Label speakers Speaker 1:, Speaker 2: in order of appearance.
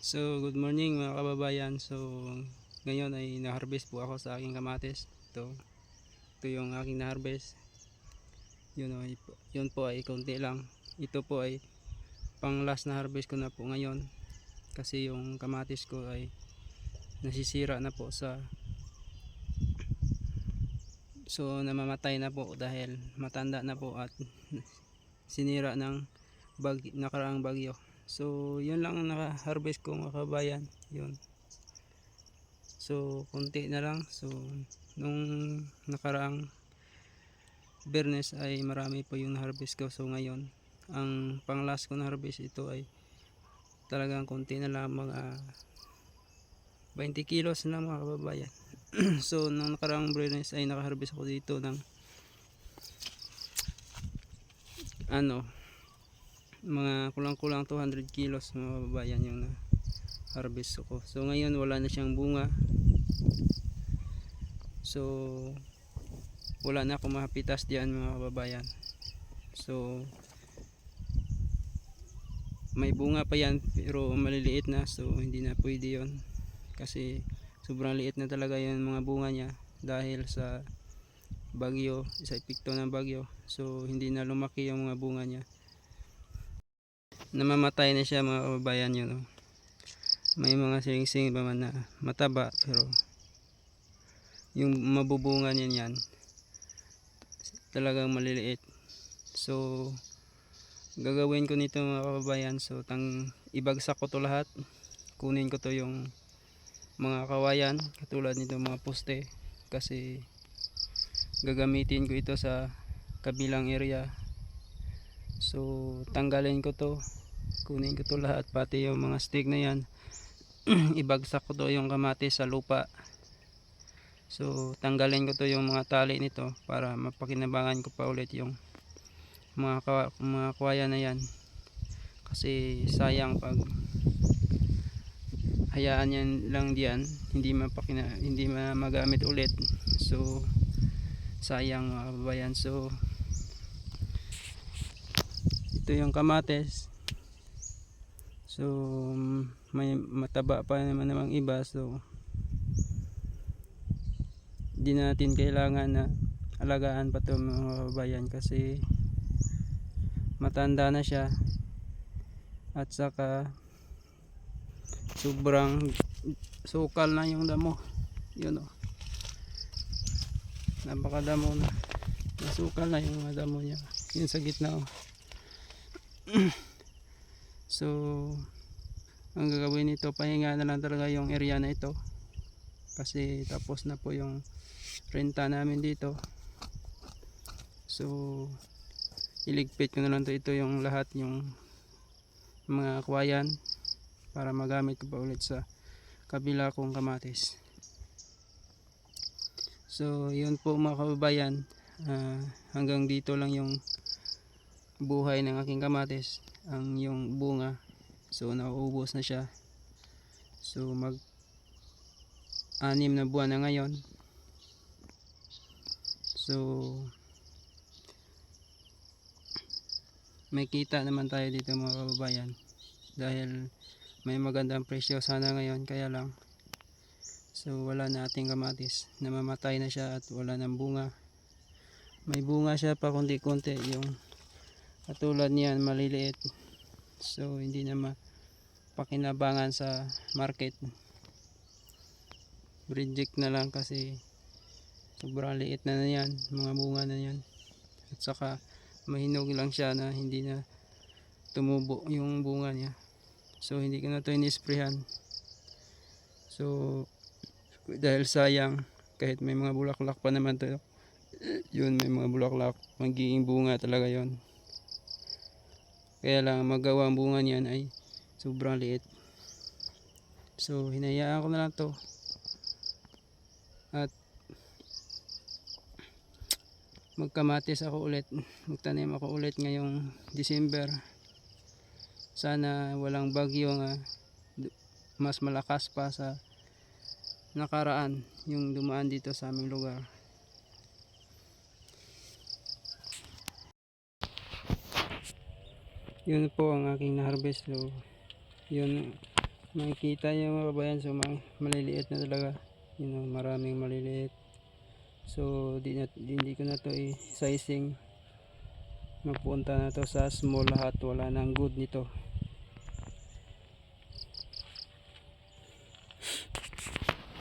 Speaker 1: So, good morning mga kababayan. So, ngayon ay na-harvest po ako sa aking kamatis. Ito yung aking na-harvest. Yun po ay konti lang. Ito po ay pang last na harvest ko na po ngayon. Kasi yung kamatis ko ay nasisira na po namamatay na po dahil matanda na po at sinira ng nakaraang bagyo. So, yun lang ang naka-harvest ko mga kababayan. Yun. So, konti na lang. So, nung nakaraang Biyernes ay marami po yung harvest ko. So, ngayon, ang pang last ko na harvest ito ay talagang konti na lang, mga 20 kilos na mga kababayan. So, nung nakaraang Biyernes ay nakaharvest ako dito ng mga kulang-kulang 200 kilos mga kababayan yung na harvest ko. So, ngayon wala na siyang bunga. So, wala na akong mapitas diyan mga kababayan. So, may bunga pa yan pero maliliit na, so hindi na pwede yon kasi sobrang liit na talaga yung mga bunga niya dahil sa bagyo, sa epekto ng bagyo. So, hindi na lumaki yung mga bunga niya, namamatay na siya mga kababayan. Yun, may mga siling-siling pa man na mataba pero yung mabubunga niyan yan talagang maliliit. So, gagawin ko nito mga kababayan, so ibagsak ko to lahat, kunin ko to yung mga kawayan katulad nito mga poste, kasi gagamitin ko ito sa kabilang area. So, tanggalin ko to, kunin ko to lahat, pati yung mga stick na yan. Ibagsak ko to yung kamatis sa lupa. So, tanggalin ko to yung mga tali nito para mapakinabangan ko pa ulit yung mga kawayan na yan, kasi sayang pag hayaan yan lang diyan, hindi magamit ulit. So, sayang mga kababayan. So, ito yung kamatis. So, may mataba pa naman namang iba, so di natin kailangan na alagaan pa ito mga kababayan kasi matanda na siya at saka sobrang sukal na yung damo. Yun o, napakadamo na, nasukal na yung mga damo niya, yun sa gitna o. So, ang gagawin nito, pahinga na lang talaga yung area na ito kasi tapos na po yung renta namin dito. So, iligpit ko na lang ito yung lahat, yung mga kawayan, para magamit ko pa ulit sa kabila kong kamatis. So, yun po mga kababayan, hanggang dito lang yung buhay ng aking kamatis. Ang yung bunga, so nauubos na siya. So, mag 6 na buwan na ngayon. So, may kita naman tayo dito mga kababayan dahil may magandang presyo sana ngayon, kaya lang so wala na ating kamatis, namamatay na siya at wala nang bunga. May bunga siya pa konti-konti, yung katulad niyan maliliit, so hindi na mapakinabangan sa market. Reject na lang kasi sobrang liit na yan, mga bunga na yan, at saka mahinog lang siya na hindi na tumubo yung bunga niya. So, hindi ko na ito inisprehan. So, dahil sayang, kahit may mga bulaklak pa naman to, yun, may mga bulaklak, magiging bunga talaga yon. Kaya lang magawa ang bunga niyan ay sobrang liit. So, hinayaan ko na lang to at magkamatis ako ulit, magtanim ako ulit ngayong December. Sana walang bagyo nga mas malakas pa sa nakaraan yung dumaan dito sa aming lugar. Yun po ang aking na-harvest. So, yun, makikita nyo mga kabayan, so maliliit na talaga, maraming maliliit. So hindi ko na to i-sizing, mapunta na to sa small lahat, wala nang good nito.